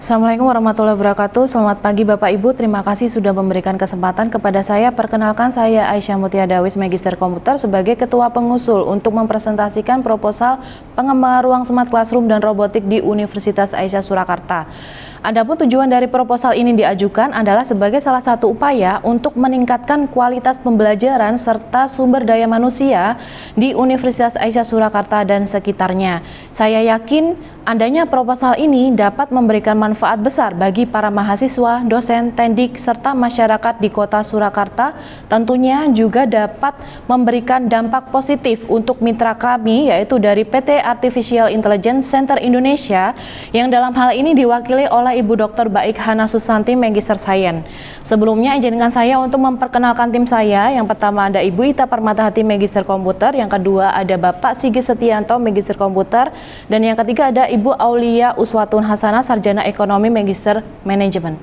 Assalamualaikum warahmatullahi wabarakatuh. Selamat pagi Bapak Ibu, terima kasih sudah memberikan kesempatan kepada saya. Perkenalkan, saya Aisyah Mutia Dawis, Magister Komputer sebagai Ketua Pengusul untuk mempresentasikan proposal pengembangan ruang Smart Classroom dan Robotik di Universitas Aisyah Surakarta. Adapun tujuan dari proposal ini diajukan adalah sebagai salah satu upaya untuk meningkatkan kualitas pembelajaran serta sumber daya manusia di Universitas Aisyah Surakarta dan sekitarnya. Saya yakin adanya proposal ini dapat memberikan manfaat besar bagi para mahasiswa, dosen, tendik, serta masyarakat di Kota Surakarta. Tentunya juga dapat memberikan dampak positif untuk mitra kami, yaitu dari PT Artificial Intelligence Center Indonesia, yang dalam hal ini diwakili oleh Ibu Dr. Baik Hana Susanti, Magister Sains. Sebelumnya izinkan saya untuk memperkenalkan tim saya. Yang pertama ada Ibu Ita Permatahati, Magister Komputer. Yang kedua ada Bapak Sigit Setianto, Magister Komputer. Dan yang ketiga ada Ibu Aulia Uswatun Hasanah, Sarjana Ekonomi, Magister Manajemen.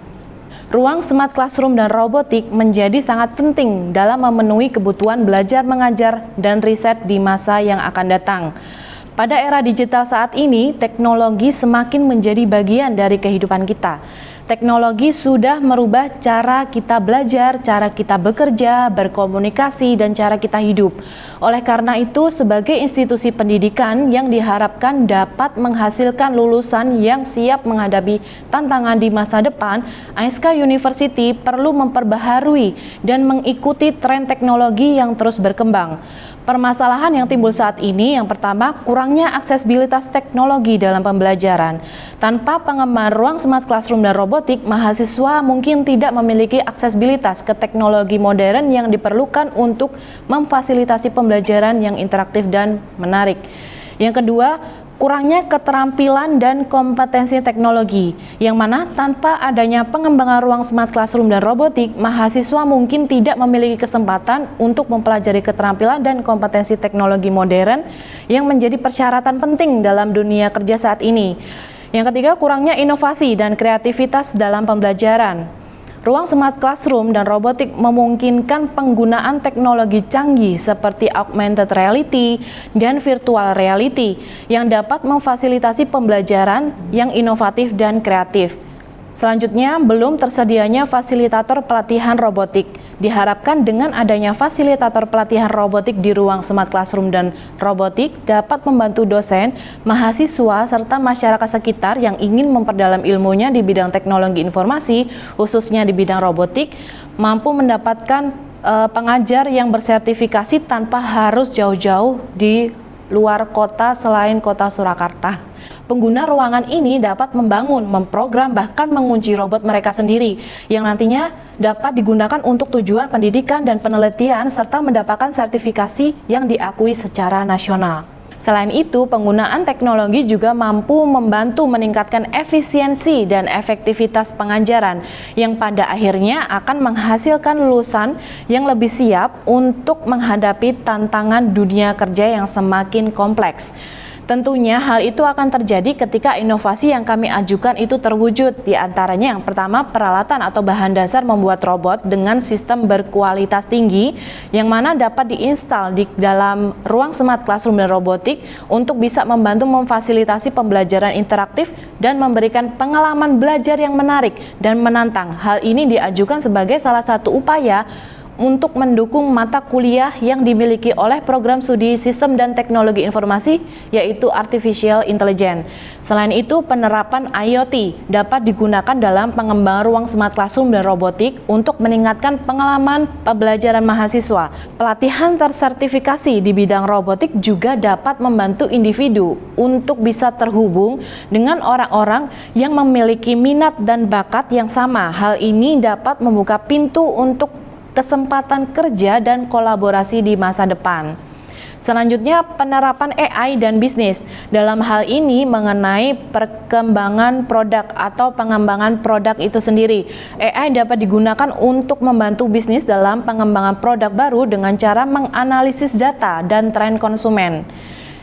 Ruang Smart Classroom dan Robotik menjadi sangat penting dalam memenuhi kebutuhan belajar mengajar dan riset di masa yang akan datang. Pada era digital saat ini, teknologi semakin menjadi bagian dari kehidupan kita. Teknologi sudah merubah cara kita belajar, cara kita bekerja, berkomunikasi, dan cara kita hidup. Oleh karena itu, sebagai institusi pendidikan yang diharapkan dapat menghasilkan lulusan yang siap menghadapi tantangan di masa depan, AISK University perlu memperbaharui dan mengikuti tren teknologi yang terus berkembang. Permasalahan yang timbul saat ini, yang pertama, kurangnya aksesibilitas teknologi dalam pembelajaran. Tanpa pengembangan ruang Smart Classroom dan Robotik, mahasiswa mungkin tidak memiliki aksesibilitas ke teknologi modern yang diperlukan untuk memfasilitasi pembelajaran yang interaktif dan menarik. Yang kedua, kurangnya keterampilan dan kompetensi teknologi, yang mana tanpa adanya pengembangan ruang Smart Classroom dan Robotik, mahasiswa mungkin tidak memiliki kesempatan untuk mempelajari keterampilan dan kompetensi teknologi modern yang menjadi persyaratan penting dalam dunia kerja saat ini. Yang ketiga, kurangnya inovasi dan kreativitas dalam pembelajaran. Ruang Smart Classroom dan Robotik memungkinkan penggunaan teknologi canggih seperti augmented reality dan virtual reality yang dapat memfasilitasi pembelajaran yang inovatif dan kreatif. Selanjutnya, belum tersedianya fasilitator pelatihan robotik. Diharapkan dengan adanya fasilitator pelatihan robotik di ruang Smart Classroom dan Robotik dapat membantu dosen, mahasiswa, serta masyarakat sekitar yang ingin memperdalam ilmunya di bidang teknologi informasi, khususnya di bidang robotik, mampu mendapatkan pengajar yang bersertifikasi tanpa harus jauh-jauh di luar kota selain Kota Surakarta. Pengguna ruangan ini dapat membangun, memprogram, bahkan mengunci robot mereka sendiri yang nantinya dapat digunakan untuk tujuan pendidikan dan penelitian serta mendapatkan sertifikasi yang diakui secara nasional. Selain itu, penggunaan teknologi juga mampu membantu meningkatkan efisiensi dan efektivitas pengajaran yang pada akhirnya akan menghasilkan lulusan yang lebih siap untuk menghadapi tantangan dunia kerja yang semakin kompleks. Tentunya hal itu akan terjadi ketika inovasi yang kami ajukan itu terwujud. Di antaranya yang pertama, peralatan atau bahan dasar membuat robot dengan sistem berkualitas tinggi yang mana dapat diinstal di dalam ruang Smart Classroom dan Robotik untuk bisa membantu memfasilitasi pembelajaran interaktif dan memberikan pengalaman belajar yang menarik dan menantang. Hal ini diajukan sebagai salah satu upaya untuk mendukung mata kuliah yang dimiliki oleh program studi Sistem dan Teknologi Informasi, yaitu Artificial Intelligence. Selain itu, penerapan IoT dapat digunakan dalam pengembangan ruang Smart Classroom dan Robotik untuk meningkatkan pengalaman pembelajaran mahasiswa. Pelatihan tersertifikasi di bidang robotik juga dapat membantu individu untuk bisa terhubung dengan orang-orang yang memiliki minat dan bakat yang sama. Hal ini dapat membuka pintu untuk kesempatan kerja dan kolaborasi di masa depan. Selanjutnya, penerapan AI dan bisnis. Dalam hal ini mengenai perkembangan produk atau pengembangan produk itu sendiri. AI dapat digunakan untuk membantu bisnis dalam pengembangan produk baru dengan cara menganalisis data dan tren konsumen.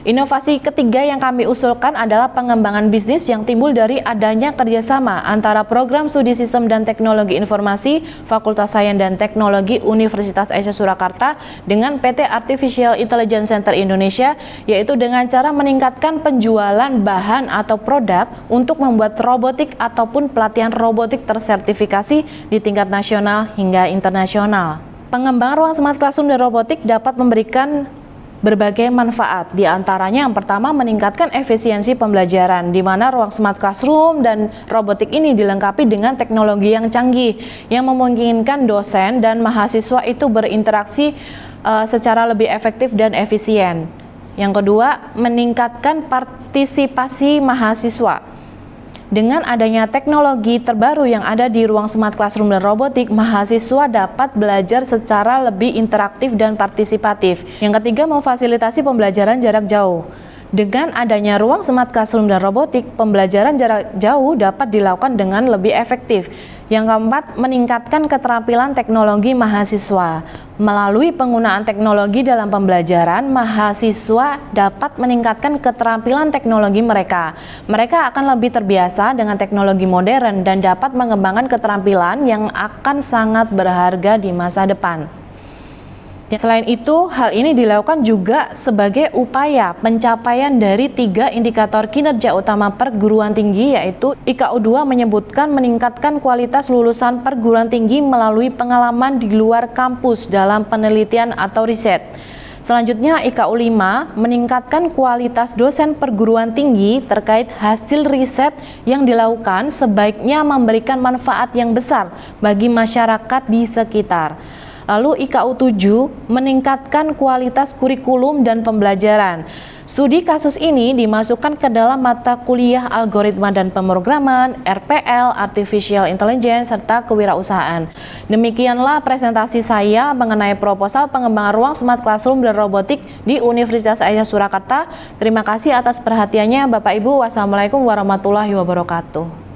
Inovasi ketiga yang kami usulkan adalah pengembangan bisnis yang timbul dari adanya kerjasama antara Program Studi Sistem dan Teknologi Informasi Fakultas Sains dan Teknologi Universitas Aisyah Surakarta dengan PT Artificial Intelligence Center Indonesia, yaitu dengan cara meningkatkan penjualan bahan atau produk untuk membuat robotik ataupun pelatihan robotik tersertifikasi di tingkat nasional hingga internasional. Pengembangan ruang smart classroom dan robotik dapat memberikan berbagai manfaat, di antaranya yang pertama meningkatkan efisiensi pembelajaran, di mana ruang smart classroom dan robotik ini dilengkapi dengan teknologi yang canggih yang memungkinkan dosen dan mahasiswa itu berinteraksi secara lebih efektif dan efisien. Yang kedua, meningkatkan partisipasi mahasiswa. Dengan adanya teknologi terbaru yang ada di ruang smart classroom dan robotik, mahasiswa dapat belajar secara lebih interaktif dan partisipatif. Yang ketiga, memfasilitasi pembelajaran jarak jauh. Dengan adanya ruang smart classroom dan robotik, pembelajaran jarak jauh dapat dilakukan dengan lebih efektif. Yang keempat, meningkatkan keterampilan teknologi mahasiswa. Melalui penggunaan teknologi dalam pembelajaran, mahasiswa dapat meningkatkan keterampilan teknologi mereka. Mereka akan lebih terbiasa dengan teknologi modern dan dapat mengembangkan keterampilan yang akan sangat berharga di masa depan. Selain itu, hal ini dilakukan juga sebagai upaya pencapaian dari 3 indikator kinerja utama perguruan tinggi, yaitu IKU2 menyebutkan meningkatkan kualitas lulusan perguruan tinggi melalui pengalaman di luar kampus dalam penelitian atau riset. Selanjutnya, IKU5 meningkatkan kualitas dosen perguruan tinggi terkait hasil riset yang dilakukan sebaiknya memberikan manfaat yang besar bagi masyarakat di sekitar. Lalu IKU7 meningkatkan kualitas kurikulum dan pembelajaran. Studi kasus ini dimasukkan ke dalam mata kuliah algoritma dan pemrograman, RPL, Artificial Intelligence, serta kewirausahaan. Demikianlah presentasi saya mengenai proposal pengembangan ruang smart classroom dan robotik di Universitas Aisyah Surakarta. Terima kasih atas perhatiannya Bapak Ibu. Wassalamualaikum warahmatullahi wabarakatuh.